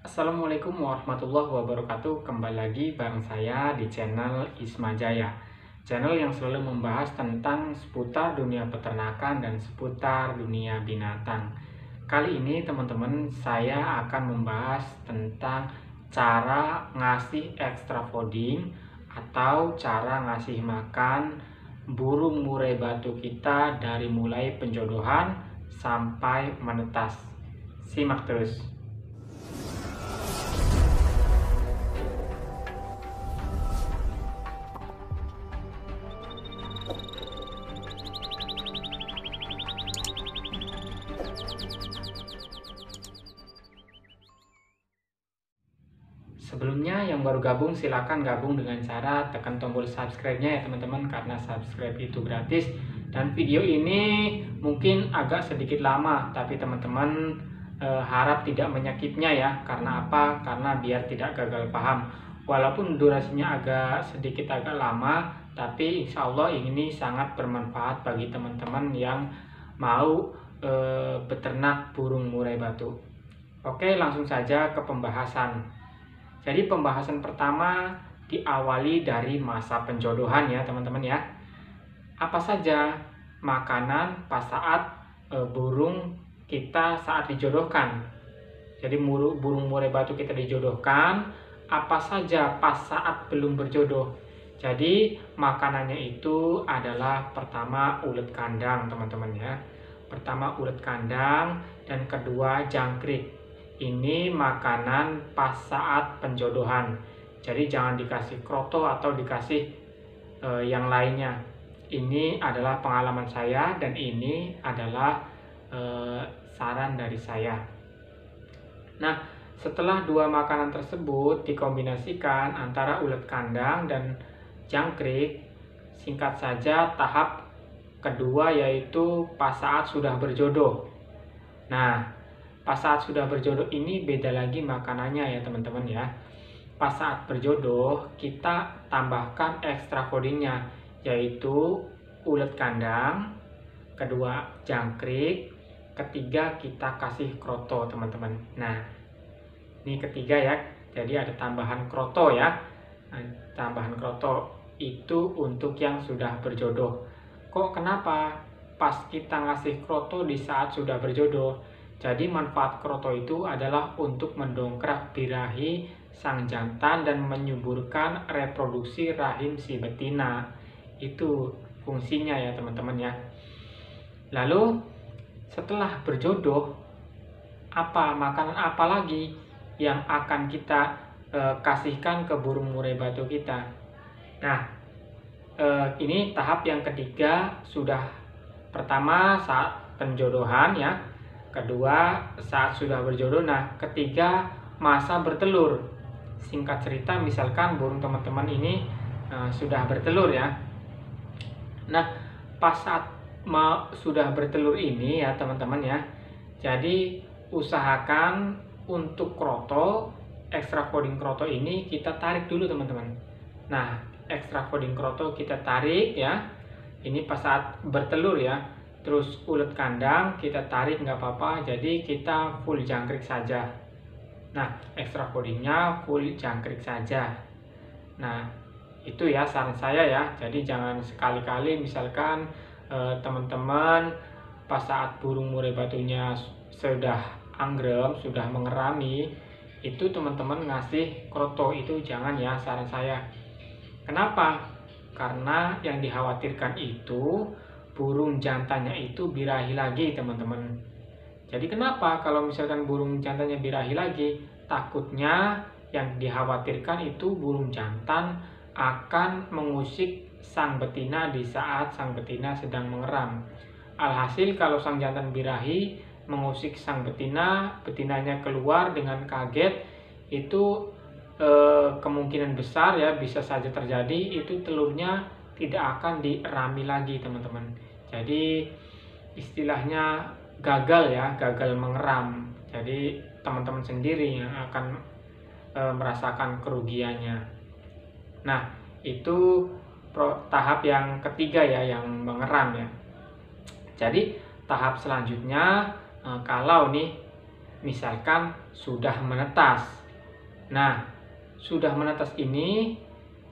Assalamualaikum warahmatullahi wabarakatuh. Kembali lagi bareng saya di channel Isma Jaya, channel yang selalu membahas tentang seputar dunia peternakan dan seputar dunia binatang. Kali ini teman-teman, saya akan membahas tentang cara ngasih extra fooding atau cara ngasih makan burung murai batu kita dari mulai penjodohan sampai menetas. Simak terus. Sebelumnya yang baru gabung silakan gabung dengan cara tekan tombol subscribe-nya ya teman-teman, karena subscribe itu gratis. Dan video ini mungkin agak sedikit lama, tapi teman-teman harap tidak menyakitnya ya. Karena apa? Karena biar tidak gagal paham. Walaupun durasinya agak lama, tapi insya Allah ini sangat bermanfaat bagi teman-teman yang mau beternak burung murai batu. Oke, langsung saja ke pembahasan. Jadi pembahasan pertama diawali dari masa penjodohan ya teman-teman ya. Apa saja makanan pas saat burung kita saat dijodohkan. Jadi burung murai batu kita dijodohkan, apa saja pas saat belum berjodoh. Jadi makanannya itu adalah pertama ulet kandang teman-teman ya. Pertama ulet kandang dan kedua jangkrik. Ini makanan pas saat penjodohan. Jadi jangan dikasih kroto atau dikasih yang lainnya. Ini adalah pengalaman saya dan ini adalah saran dari saya. Nah, setelah dua makanan tersebut dikombinasikan antara ulet kandang dan jangkrik, singkat saja tahap kedua yaitu pas saat sudah berjodoh. Nah, pas saat sudah berjodoh ini beda lagi makanannya ya teman-teman ya. Pas saat berjodoh kita tambahkan extra foodingnya, yaitu ulet kandang, kedua jangkrik, ketiga kita kasih kroto teman-teman. Nah, ini ketiga ya, jadi ada tambahan kroto ya. Nah, tambahan kroto itu untuk yang sudah berjodoh. Kok kenapa pas kita ngasih kroto di saat sudah berjodoh? Jadi manfaat kroto itu adalah untuk mendongkrak birahi sang jantan dan menyuburkan reproduksi rahim si betina. Itu fungsinya ya teman-teman ya. Lalu setelah berjodoh, makanan apa lagi yang akan kita kasihkan ke burung murai batu kita? Nah, ini tahap yang ketiga. Sudah pertama saat penjodohan ya, kedua saat sudah berjodoh, nah ketiga masa bertelur. Singkat cerita, misalkan burung teman-teman ini sudah bertelur ya. Nah, pas saat sudah bertelur ini ya teman-teman ya, jadi usahakan untuk kroto, extra fooding kroto ini kita tarik dulu teman-teman. Nah, extra fooding kroto kita tarik ya, ini pas saat bertelur ya. Terus ulet kandang kita tarik nggak apa-apa, jadi kita full jangkrik saja. Nah, extra foodingnya full jangkrik saja. Nah, itu ya saran saya ya. Jadi jangan sekali-kali misalkan teman-teman pas saat burung murai batunya sudah anggrem, sudah mengerami, itu teman-teman ngasih kroto, itu jangan ya, saran saya. Kenapa? Karena yang dikhawatirkan itu burung jantannya itu birahi lagi teman-teman. Jadi kenapa kalau misalkan burung jantannya birahi lagi? Takutnya yang dikhawatirkan itu burung jantan akan mengusik sang betina di saat sang betina sedang mengeram. Alhasil kalau sang jantan birahi mengusik sang betina, betinanya keluar dengan kaget, itu kemungkinan besar ya, bisa saja terjadi itu telurnya tidak akan dirami lagi teman-teman. Jadi istilahnya gagal ya, gagal mengeram. Jadi teman-teman sendiri yang akan merasakan kerugiannya. Nah, itu tahap yang ketiga ya, yang mengeram ya. Jadi tahap selanjutnya kalau nih misalkan sudah menetas. Nah, sudah menetas ini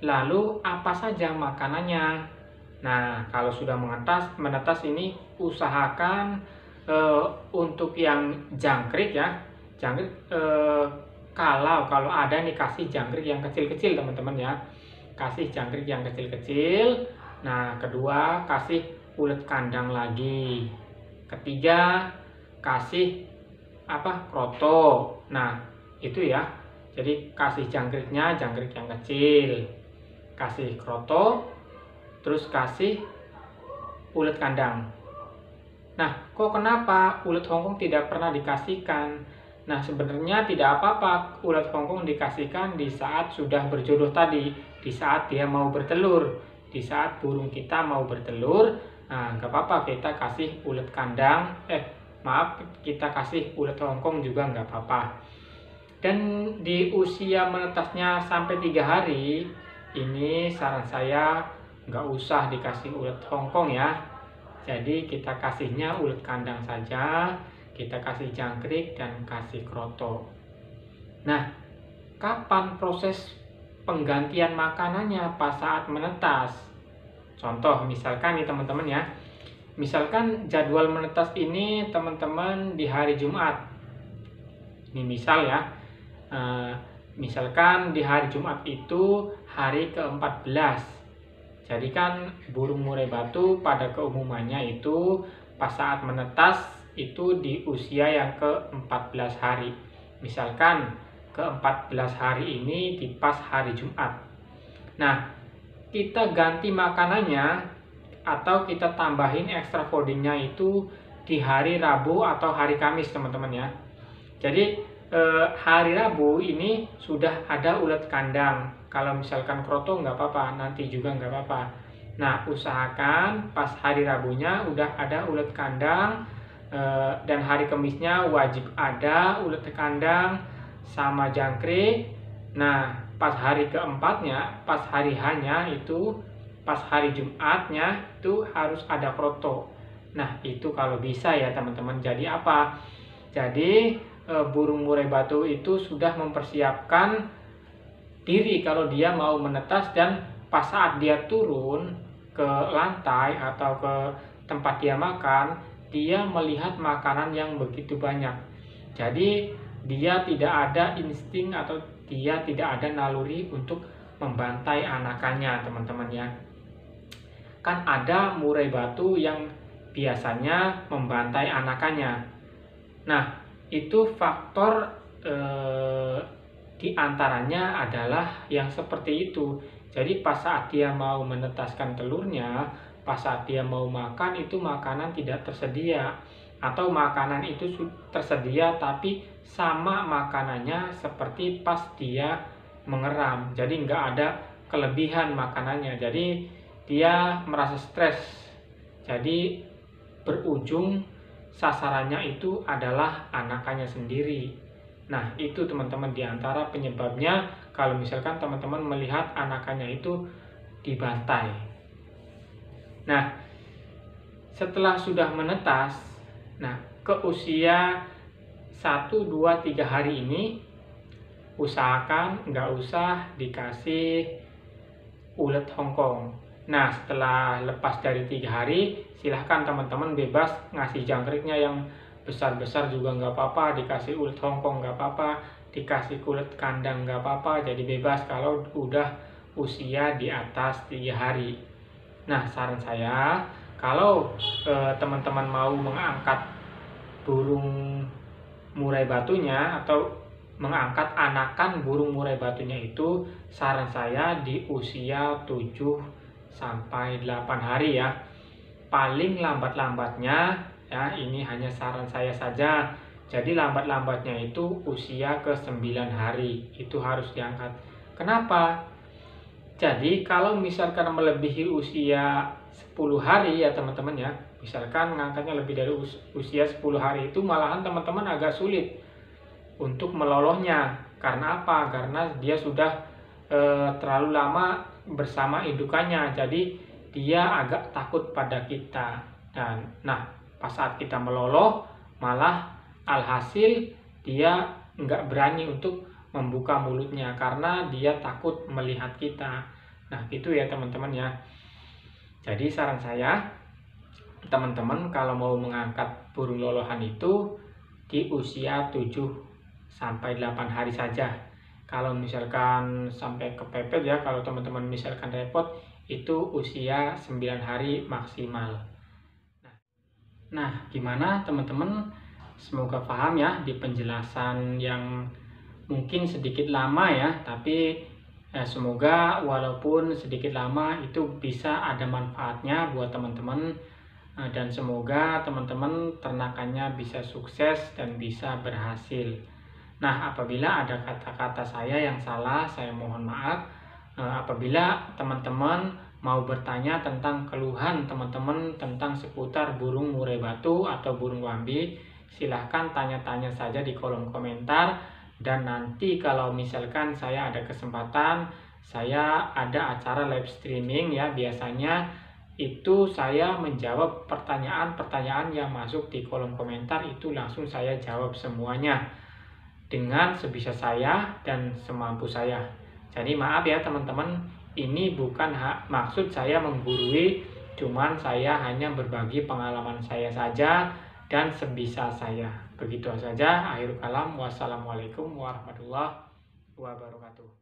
lalu apa saja makanannya? Nah, kalau sudah menetas ini usahakan untuk yang jangkrik ya. Jangkrik kalau ada nih kasih jangkrik yang kecil-kecil teman-teman ya. Kasih jangkrik yang kecil-kecil. Nah, kedua kasih ulet kandang lagi. Ketiga kasih kroto. Nah, itu ya. Jadi kasih jangkriknya jangkrik yang kecil. Kasih kroto, terus kasih ulet kandang. Nah, kok kenapa ulet Hongkong tidak pernah dikasihkan? Nah, sebenarnya tidak apa-apa ulet Hongkong dikasihkan di saat sudah berjodoh tadi, di saat dia mau bertelur, di saat burung kita mau bertelur. Nah, nggak apa-apa kita kasih ulet kandang, kita kasih ulet Hongkong juga nggak apa-apa. Dan di usia menetasnya sampai 3 hari, ini saran saya nggak usah dikasih ulet Hongkong ya. Jadi kita kasihnya ulet kandang saja, kita kasih jangkrik dan kasih kroto. Nah, kapan proses penggantian makanannya pas saat menetas? Contoh misalkan nih teman-teman ya, misalkan jadwal menetas ini teman-teman di hari Jumat. Ini misal ya, misalkan di hari Jumat itu hari ke-14. Jadi kan burung murai batu pada keumumannya itu pas saat menetas itu di usia yang ke-14 hari. Misalkan ke-14 hari ini di pas hari Jumat. Nah, kita ganti makanannya atau kita tambahin extra foodingnya itu di hari Rabu atau hari Kamis teman-teman ya. Jadi hari Rabu ini sudah ada ulet kandang. Kalau misalkan kroto nggak apa-apa, nanti juga nggak apa-apa. Nah, usahakan pas hari Rabunya udah ada ulet kandang, dan hari Kamisnya wajib ada ulet kandang sama jangkrik. Nah, pas hari keempatnya, pas hari H-nya itu, pas hari Jumatnya itu harus ada kroto. Nah, itu kalau bisa ya teman-teman. Jadi apa? Jadi burung murai batu itu sudah mempersiapkan diri kalau dia mau menetas, dan pas saat dia turun ke lantai atau ke tempat dia makan, dia melihat makanan yang begitu banyak. Jadi dia tidak ada insting atau dia tidak ada naluri untuk membantai anakannya teman-teman ya. Kan ada murai batu yang biasanya membantai anakannya. Nah, itu faktor di antaranya adalah yang seperti itu. Jadi pas saat dia mau menetaskan telurnya, pas saat dia mau makan itu makanan tidak tersedia, atau makanan itu tersedia tapi sama makanannya seperti pas dia mengeram. Jadi nggak ada kelebihan makanannya. Jadi dia merasa stres. Jadi berujung sasarannya itu adalah anakannya sendiri. Nah, itu teman-teman diantara penyebabnya kalau misalkan teman-teman melihat anakannya itu dibantai. Nah, setelah sudah menetas, nah ke usia 1, 2, 3 hari ini usahakan nggak usah dikasih ulet Hongkong. Nah, setelah lepas dari 3 hari, silahkan teman-teman bebas ngasih jangkriknya yang besar-besar juga nggak apa-apa, dikasih ulet Hongkong nggak apa-apa, dikasih kulit kandang nggak apa-apa. Jadi bebas kalau udah usia di atas 3 hari. Nah, saran saya kalau teman-teman mau mengangkat burung murai batunya atau mengangkat anakan burung murai batunya itu, saran saya di usia 7 sampai 8 hari ya. Paling lambat-lambatnya ya, ini hanya saran saya saja. Jadi lambat-lambatnya itu usia ke 9 hari itu harus diangkat. Kenapa? Jadi kalau misalkan melebihi usia 10 hari ya teman-teman ya, misalkan ngangkatnya lebih dari usia 10 hari itu malahan teman-teman agak sulit untuk melolohnya. Karena apa? Karena dia sudah terlalu lama bersama indukannya. Jadi dia agak takut pada kita. Dan nah, pas saat kita meloloh malah alhasil dia nggak berani untuk membuka mulutnya karena dia takut melihat kita. Nah gitu ya teman-teman ya. Jadi saran saya, teman-teman kalau mau mengangkat burung lolohan itu di usia 7 sampai 8 hari saja. Kalau misalkan sampai kepepet ya, kalau teman-teman misalkan repot, itu usia 9 hari maksimal. Nah, gimana teman-teman? Semoga paham ya di penjelasan yang mungkin sedikit lama ya, tapi semoga walaupun sedikit lama itu bisa ada manfaatnya buat teman-teman, dan semoga teman-teman ternakannya bisa sukses dan bisa berhasil. Nah, apabila ada kata-kata saya yang salah, saya mohon maaf. Apabila teman-teman mau bertanya tentang keluhan teman-teman tentang seputar burung murai batu atau burung wambi, silahkan tanya-tanya saja di kolom komentar. Dan nanti kalau misalkan saya ada kesempatan, saya ada acara live streaming ya, biasanya itu saya menjawab pertanyaan-pertanyaan yang masuk di kolom komentar, itu langsung saya jawab semuanya dengan sebisa saya dan semampu saya. Jadi maaf ya teman-teman, ini bukan maksud saya menggurui, cuman saya hanya berbagi pengalaman saya saja dan sebisa saya. Begitu saja, akhir kalam. Wassalamualaikum warahmatullahi wabarakatuh.